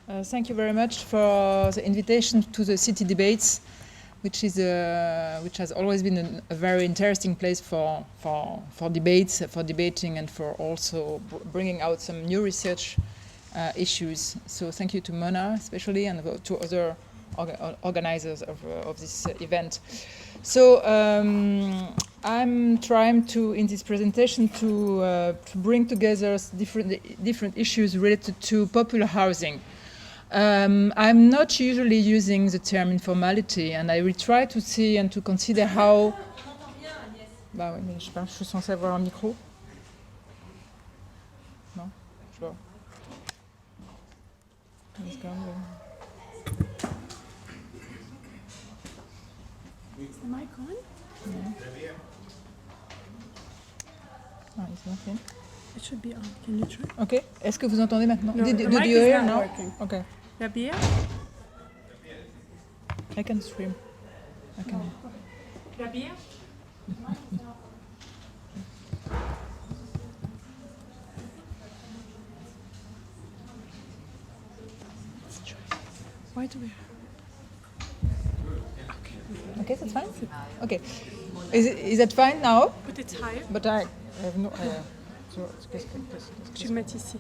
Thank you very much for the invitation to the city debates, which has always been a very interesting place for debates, for debating, and for also bringing out some new research issues. So thank you to Mona especially, and to other organizers of this event. So I'm trying to, in this presentation, to bring together different issues related to popular housing. I'm not usually using the term informality, and I will try to see and to consider how... Bah oui, mais je suis censée avoir un micro. Non, je vois. Is the mic on? Yeah. Ah, it's nothing. It should be on. Can you try? Ok. Est-ce que vous entendez maintenant? No, Did the you mic hear? is not No? working. Okay. La bière? I can stream. I can. La bière? Why do we... Okay, that's fine? Okay. Is that fine now? Put it higher. But I have no... Je vais le mettre ici.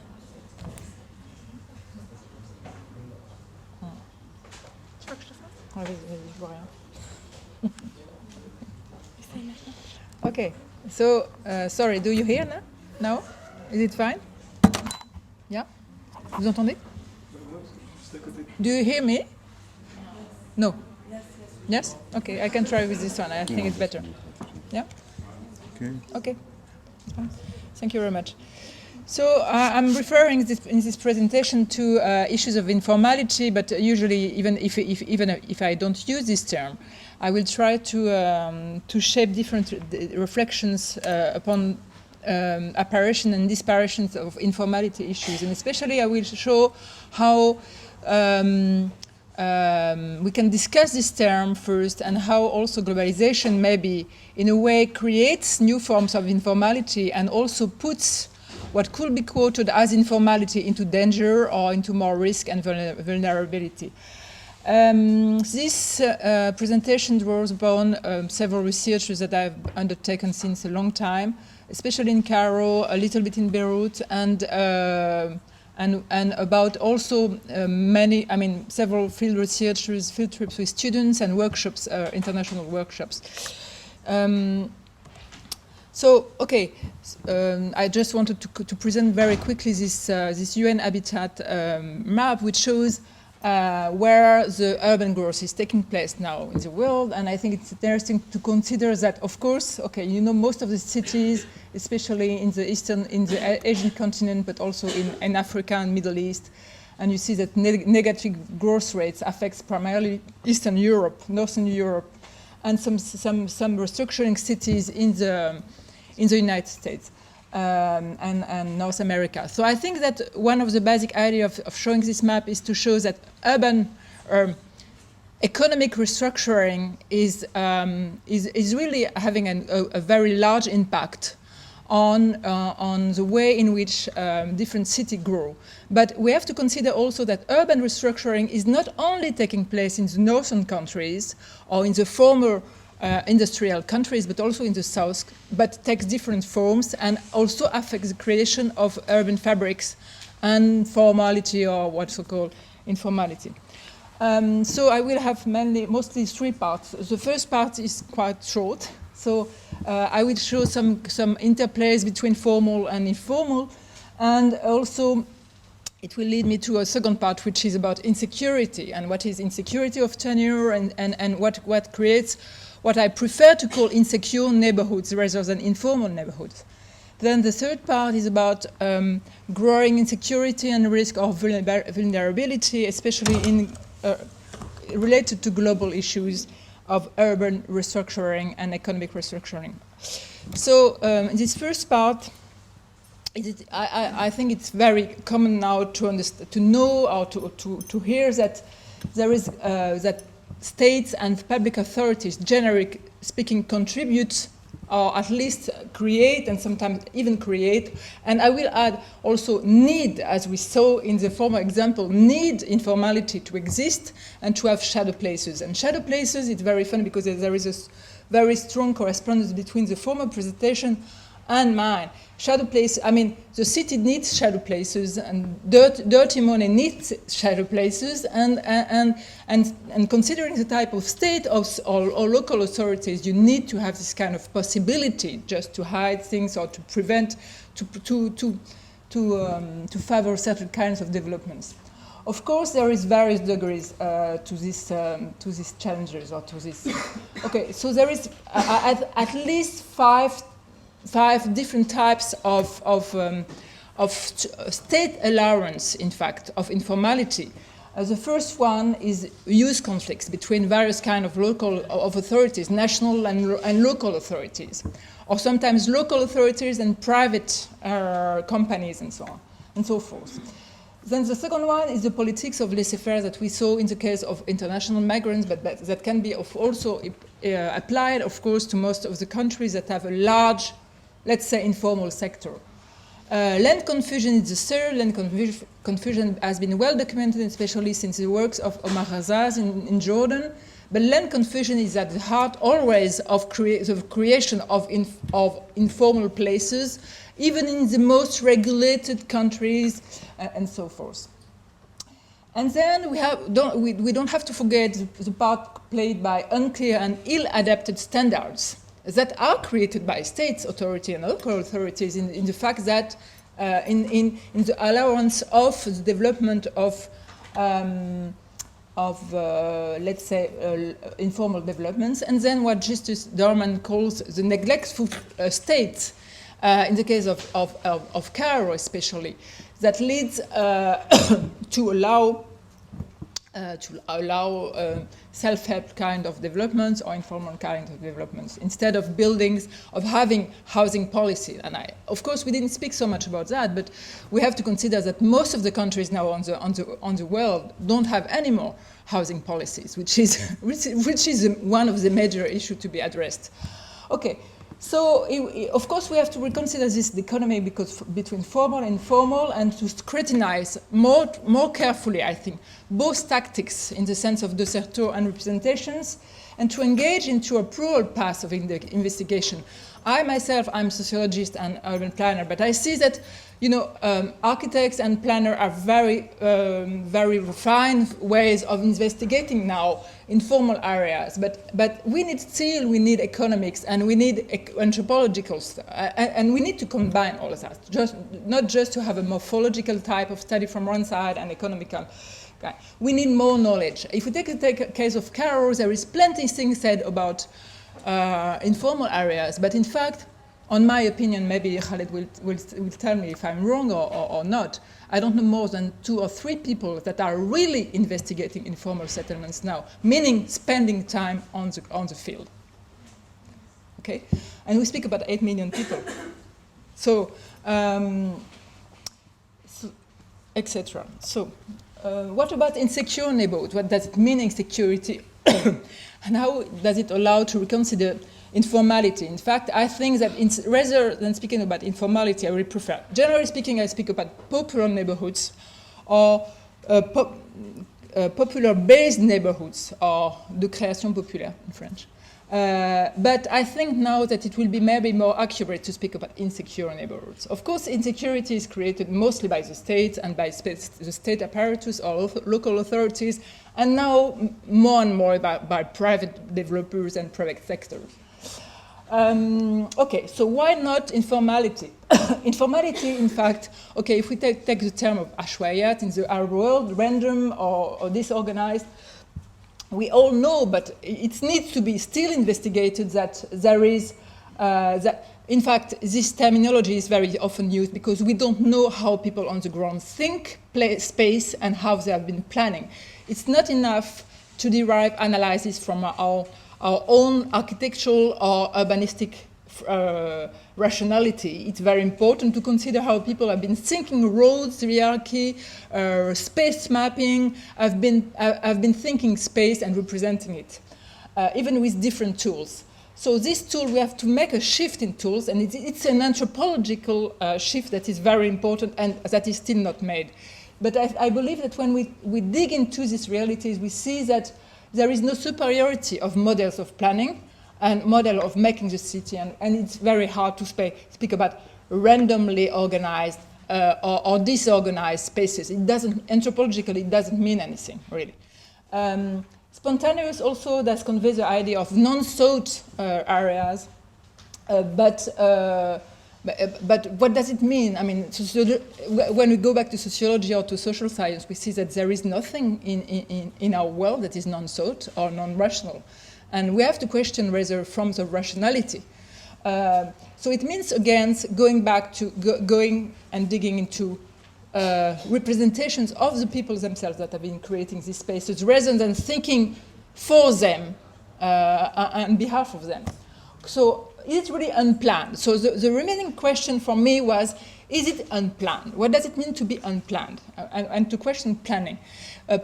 Tu veux que je te fasse? Vas-y, je vois rien. Essaye maintenant. Okay, so sorry, do you hear now? Now? Is it fine? Yeah? Vous entendez? Do you hear me? No? Yes? Okay, I can try with this one. I think it's better. Yeah? Okay. Thank you very much. So I'm referring in this presentation to issues of informality, but usually even if I don't use this term, I will try to shape different reflections upon apparition and disparitions of informality issues, and especially I will show how we can discuss this term first, and how also globalization maybe in a way creates new forms of informality and also puts what could be quoted as informality into danger or into more risk and vulnerability. This presentation draws upon several researches that I've undertaken since a long time, especially in Cairo, a little bit in Beirut, and about also several field researchers, field trips with students and workshops, international workshops. I just wanted to present very quickly this UN Habitat map, which shows where the urban growth is taking place now in the world. And I think it's interesting to consider that, of course, most of the cities, especially in the Asian continent, but also in Africa and Middle East, and you see that negative growth rates affects primarily Eastern Europe, Northern Europe, and some restructuring cities in the United States and North America. So I think that one of the basic ideas of showing this map is to show that urban economic restructuring is really having a very large impact on the way in which different cities grow. But we have to consider also that urban restructuring is not only taking place in the northern countries or in the former industrial countries, but also in the south, but takes different forms and also affects the creation of urban fabrics and formality, or what's called informality. So I will have mostly three parts. The first part is quite short. So I will show some interplays between formal and informal, and also it will lead me to a second part, which is about insecurity and what is insecurity of tenure and what creates what I prefer to call insecure neighborhoods rather than informal neighborhoods. Then the third part is about growing insecurity and risk of vulnerability, especially related to global issues of urban restructuring and economic restructuring. So in this first part, I think it's very common now to know or to hear that there is that states and public authorities, generally speaking, contribute or at least create and sometimes even create. And I will add also need, as we saw in the former example, need informality to exist and to have shadow places. And shadow places, it's very funny because there is a very strong correspondence between the former presentation and mine. Shadow place, I mean, the city needs shadow places, and dirty money needs shadow places, and considering the type of state or local authorities, you need to have this kind of possibility just to hide things or to prevent, to favor certain kinds of developments. Of course, there is various degrees to these challenges or to this. Okay, so there is at least five different types of state allowance, in fact, of informality. The first one is use conflicts between various kinds of local authorities, national and local authorities, or sometimes local authorities and private companies and so on and so forth. Then the second one is the politics of laissez-faire that we saw in the case of international migrants, but that can be also applied, of course, to most of the countries that have a large, let's say, informal sector. Land confusion is the third. Land confusion has been well documented, especially since the works of Omar Razaz in Jordan. But land confusion is at the heart always of the creation of informal places, even in the most regulated countries, and so forth. And then we don't have to forget the part played by unclear and ill-adapted standards that are created by states, authority, and local authorities in the fact that in the allowance of the development of let's say, informal developments, and then what Justice Dorman calls the neglectful state, in the case of Cairo especially, that leads to allow self-help kind of developments or informal kind of developments instead of buildings, of having housing policy. And of course, we didn't speak so much about that, but we have to consider that most of the countries now on the world don't have any more housing policies, which is one of the major issues to be addressed. Okay. So, of course, we have to reconsider the economy between formal and informal, and to scrutinize more carefully, I think, both tactics in the sense of desertor and representations, and to engage into a plural path of investigation. I myself, I'm a sociologist and urban planner, but I see that, architects and planners are very refined ways of investigating now informal areas. But we need economics, and we need anthropological stuff, and we need to combine all of that. Not just to have a morphological type of study from one side and economical. Okay. We need more knowledge. If we take a case of Cairo, there is plenty of things said about informal areas, but in fact, on my opinion, maybe Khaled will tell me if I'm wrong or not. I don't know more than 2 or 3 people that are really investigating informal settlements now, meaning spending time on the field. Okay, and we speak about 8 million people. So, etc. So, what about insecure neighborhood? What does it mean, insecurity? And how does it allow to reconsider informality? In fact, I think that rather than speaking about informality, I would prefer, generally speaking, I speak about popular neighborhoods or popular-based neighborhoods, or de création populaire in French. But I think now that it will be maybe more accurate to speak about insecure neighborhoods. Of course, insecurity is created mostly by the state and by the state apparatus or local authorities, and now more and more by private developers and private sectors. Okay, so why not informality? Informality, in fact, okay, if we take the term of ashwayat in the Arab world, random or disorganized, we all know, but it needs to be still investigated that there is, in fact, this terminology is very often used because we don't know how people on the ground think space and how they have been planning. It's not enough to derive analysis from our own architectural or urbanistic rationality. It's very important to consider how people have been thinking roads, hierarchy, space mapping, have been thinking space and representing it, even with different tools. So this tool, we have to make a shift in tools, and it's an anthropological shift that is very important and that is still not made. But I believe that when we dig into these realities, we see that there is no superiority of models of planning and model of making the city, and it's very hard to speak about randomly organized or disorganized spaces. It doesn't, anthropologically, it doesn't mean anything, really. Spontaneous also does convey the idea of non-sought areas, but what does it mean? I mean, when we go back to sociology or to social science, we see that there is nothing in our world that is non-sought or non-rational. And we have to question whether forms of rationality. So it means, again, going back to going and digging into representations of the people themselves that have been creating these spaces, rather than thinking for them on behalf of them. So it's really unplanned. So the remaining question for me was, is it unplanned? What does it mean to be unplanned? And to question planning.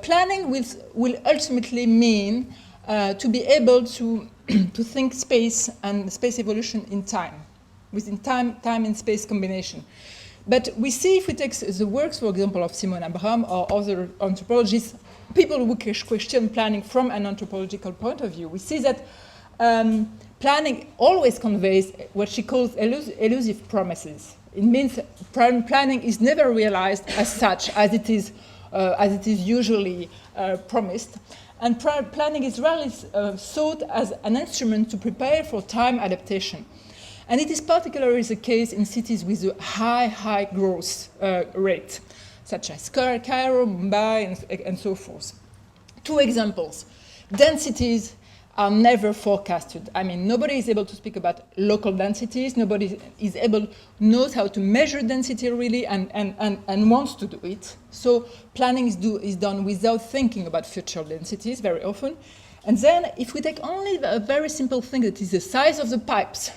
Planning will ultimately mean to be able to think space and space evolution in time, within time and space combination. But we see, if we take the works, for example, of Simone Abraham or other anthropologists, people who question planning from an anthropological point of view, we see that planning always conveys what she calls elusive promises. It means planning is never realized as such, as it is usually promised. And planning is rarely thought as an instrument to prepare for time adaptation. And it is particularly the case in cities with a high growth rate, such as Cairo, Mumbai, and so forth. Two examples. Densities are never forecasted. I mean, nobody is able to speak about local densities. Nobody knows how to measure density really and wants to do it. So planning is done without thinking about future densities very often. And then if we take only a very simple thing that is the size of the pipes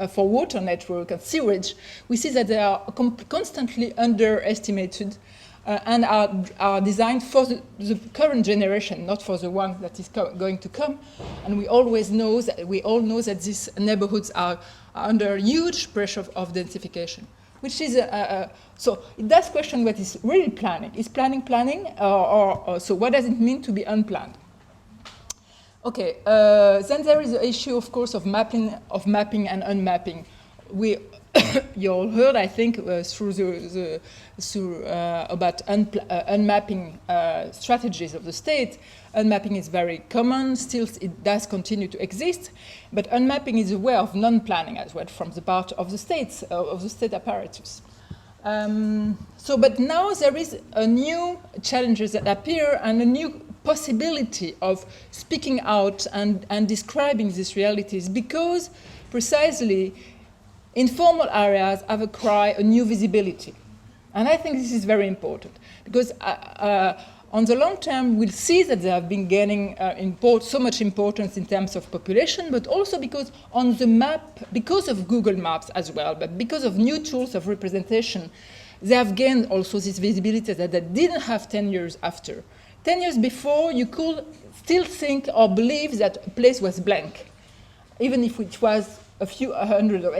for water network and sewage, we see that they are constantly underestimated and are designed for the current generation, not for the one that is going to come. And we all know that these neighborhoods are under huge pressure of densification, which is so it does question what is really planning. Is planning, or so what does it mean to be unplanned? Okay, then there is the issue, of course, of mapping and unmapping. You all heard, I think, about unmapping strategies of the state. Unmapping is very common. Still, it does continue to exist. But unmapping is a way of non-planning as well from the part of the states, of the state apparatus. But now there is a new challenges that appear and a new possibility of speaking out and describing these realities, because precisely informal areas have a new visibility. And I think this is very important, because on the long term, we'll see that they have been gaining so much importance in terms of population, but also because on the map, because of Google Maps as well, but because of new tools of representation, they have gained also this visibility that they didn't have 10 years after. 10 years before, you could still think or believe that a place was blank, even if it was a few hundred of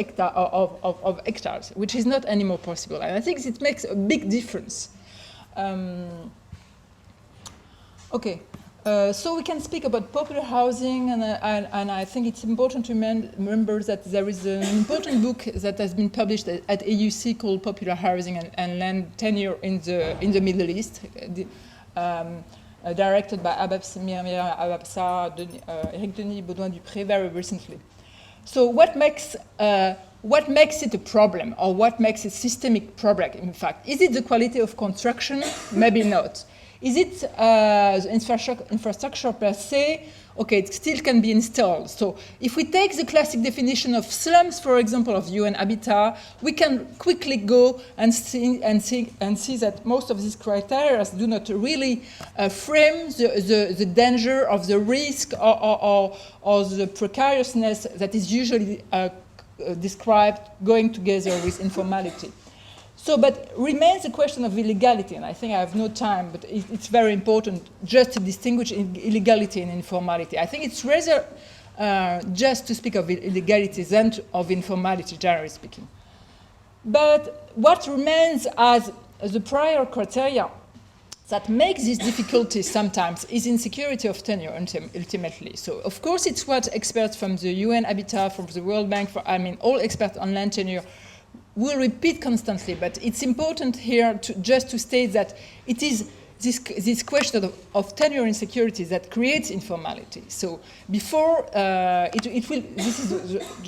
hectares, which is not anymore possible. And I think it makes a big difference. So we can speak about popular housing, and I think it's important to remember that there is an important book that has been published at AUC called Popular Housing and Land Tenure in the Middle East, directed by Myriam Ababsa, Eric Denis, Baudouin Dupré very recently. So what makes it a problem, or what makes it a systemic problem, in fact? Is it the quality of construction? Maybe not. Is it the infrastructure per se? Okay, it still can be installed. So if we take the classic definition of slums, for example, of UN Habitat, we can quickly go and see that most of these criteria do not really frame the danger of the risk or the precariousness that is usually described going together with informality. So, but remains the question of illegality, and I think I have no time, but it's very important just to distinguish illegality and informality. I think it's rather just to speak of illegalities and of informality, generally speaking. But what remains as the prior criteria that makes these difficulties sometimes is insecurity of tenure ultimately. So, of course, it's what experts from the UN Habitat, from the World Bank, all experts on land tenure will repeat constantly. But it's important here just to state that it is this question of tenure insecurity that creates informality. So before it will, this is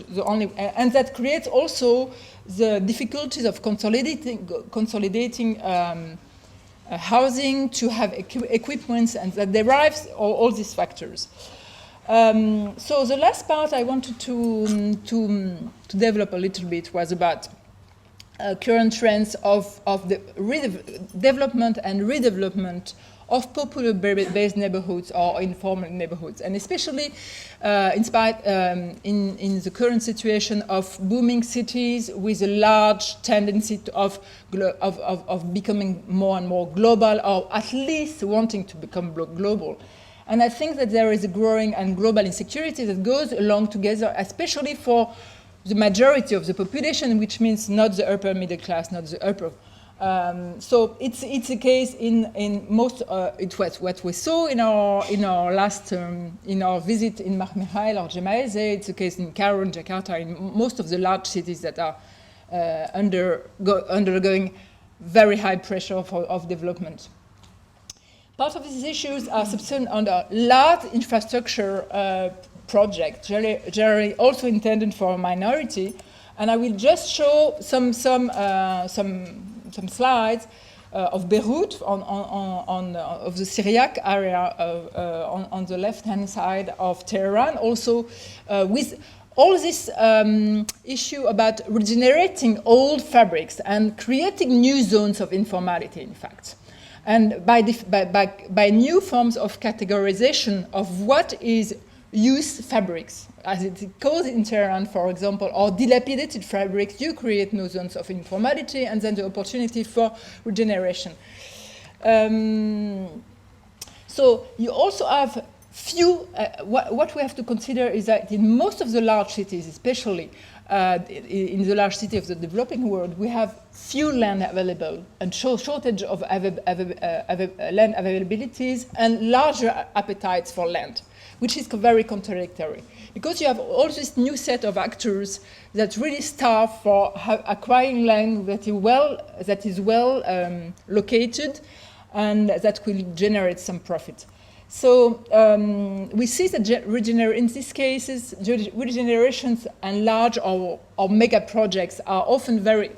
the only, and that creates also the difficulties of consolidating housing, to have equipments, and that derives all these factors. So the last part I wanted to develop a little bit was about current trends of the development and redevelopment of popular-based neighborhoods or informal neighborhoods, and especially in the current situation of booming cities with a large tendency of becoming more and more global, or at least wanting to become global. And I think that there is a growing and global insecurity that goes along together, especially for the majority of the population, which means not the upper middle class, not the upper. So it's a case in most. It was what we saw in our last in our visit in Mahmihal or Jemaeze. It's a case in Cairo and Jakarta, in most of the large cities that are undergoing very high pressure of development. Part of these issues are subsumed under large infrastructure project, generally also intended for a minority, and I will just show some slides of Beirut of the Syriac area on the left-hand side of Tehran, also with all this issue about regenerating old fabrics and creating new zones of informality, in fact. And by new forms of categorization of what is used fabrics, as it's called in Tehran, for example, or dilapidated fabrics, you create new zones of informality and then the opportunity for regeneration. So you also have few, what we have to consider is that in most of the large cities, especially in the large city of the developing world, we have few land available and shortage of land availabilities and larger appetites for land, which is very contradictory. Because you have all this new set of actors that really starve for acquiring land that is well located and that will generate some profit. So we see that in these cases, regenerations and large or mega projects are very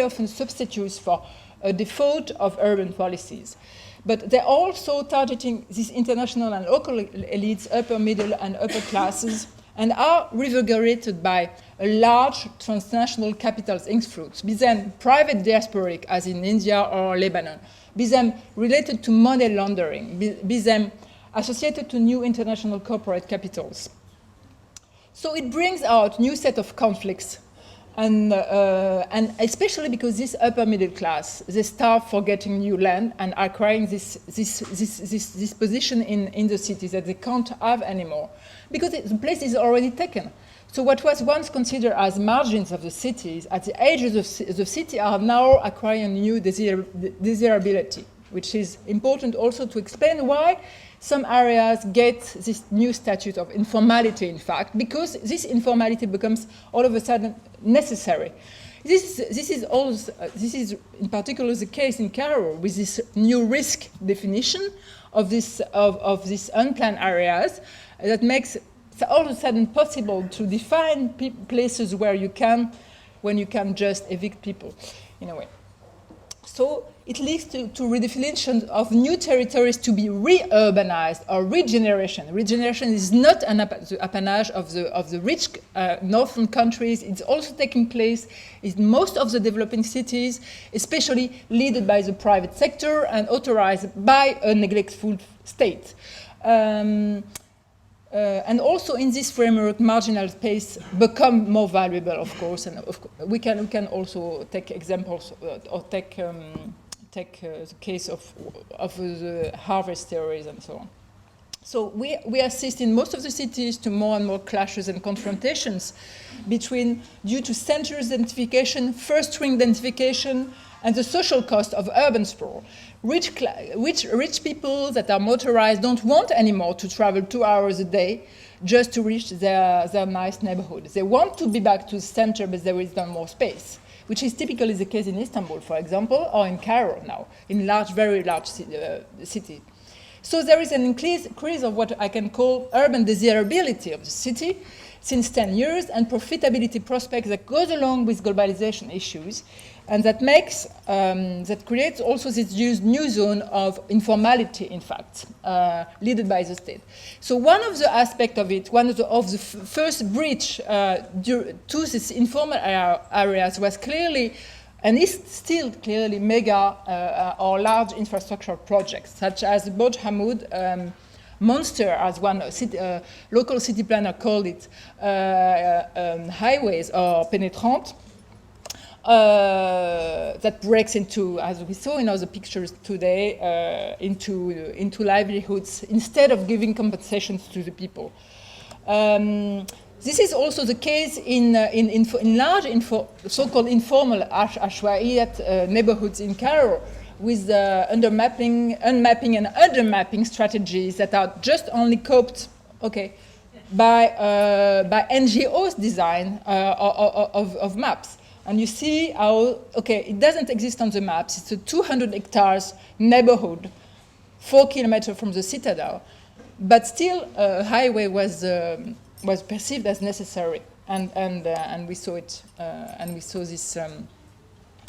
often substitutes for a default of urban policies. But they're also targeting these international and local elites, upper middle and upper classes, and are reverberated by a large transnational capital's influence, be them private diasporic, as in India or Lebanon, be them related to money laundering, be them associated to new international corporate capitals. So it brings out new set of conflicts, and especially because this upper middle class, they starve for getting new land and acquiring this position in the cities that they can't have anymore, because the place is already taken. So what was once considered as margins of the cities, at the edges of the city, are now acquiring new desirability, which is important also to explain why some areas get this new statute of informality, in fact, because this informality becomes all of a sudden necessary. This is in particular the case in Cairo, with this new risk definition of these unplanned areas that makes it all of a sudden possible to define places when you can just evict people, in a way. So it leads to redefinition of new territories to be re-urbanized or regeneration. Regeneration is not an appanage of the rich northern countries. It's also taking place in most of the developing cities, especially led by the private sector and authorized by a neglectful state. And also in this framework, marginal space become more valuable, of course, and we can also take examples or take the case of the harvest theories and so on. So we assist in most of the cities to more and more clashes and confrontations due to center identification, first ring identification, and the social cost of urban sprawl. Rich people that are motorized don't want anymore to travel 2 hours a day just to reach their nice neighborhood. They want to be back to the center, but there is no more space, which is typically the case in Istanbul, for example, or in Cairo now, in very large cities. So there is an increase of what I can call urban desirability of the city since 10 years and profitability prospects that goes along with globalization issues, and that creates also this new zone of informality, in fact, led by the state. So one of the aspects of it, one of the first breach to these informal areas was clearly, and is still clearly, mega or large infrastructure projects, such as Burj Hamid, monster, as one local city planner called it, highways or pénétrantes, that breaks into, as we saw in other pictures today, into livelihoods instead of giving compensations to the people. This is also the case in large so-called informal Ashwaiyat neighborhoods in Cairo, with unmapping and undermapping strategies that are just only coped, by NGOs' design of maps. And you see how, it doesn't exist on the maps. It's a 200 hectares neighborhood, 4 kilometers from the citadel, but still a highway was perceived as necessary, and we saw it, and we saw this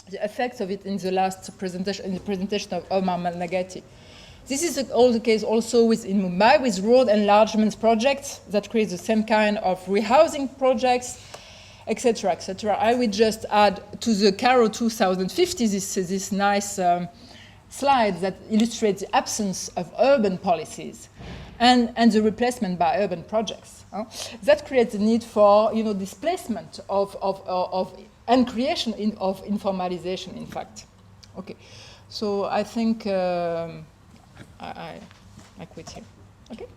the effects of it in the last presentation, in the presentation of Omar Malnagati. This is the case also in Mumbai with road enlargement projects that create the same kind of rehousing projects, etc., etc. I will just add to the Cairo 2050 this nice slide that illustrates the absence of urban policies and the replacement by urban projects. That creates the need for displacement and creation of informalization, in fact. Okay, so I think I quit here. Okay.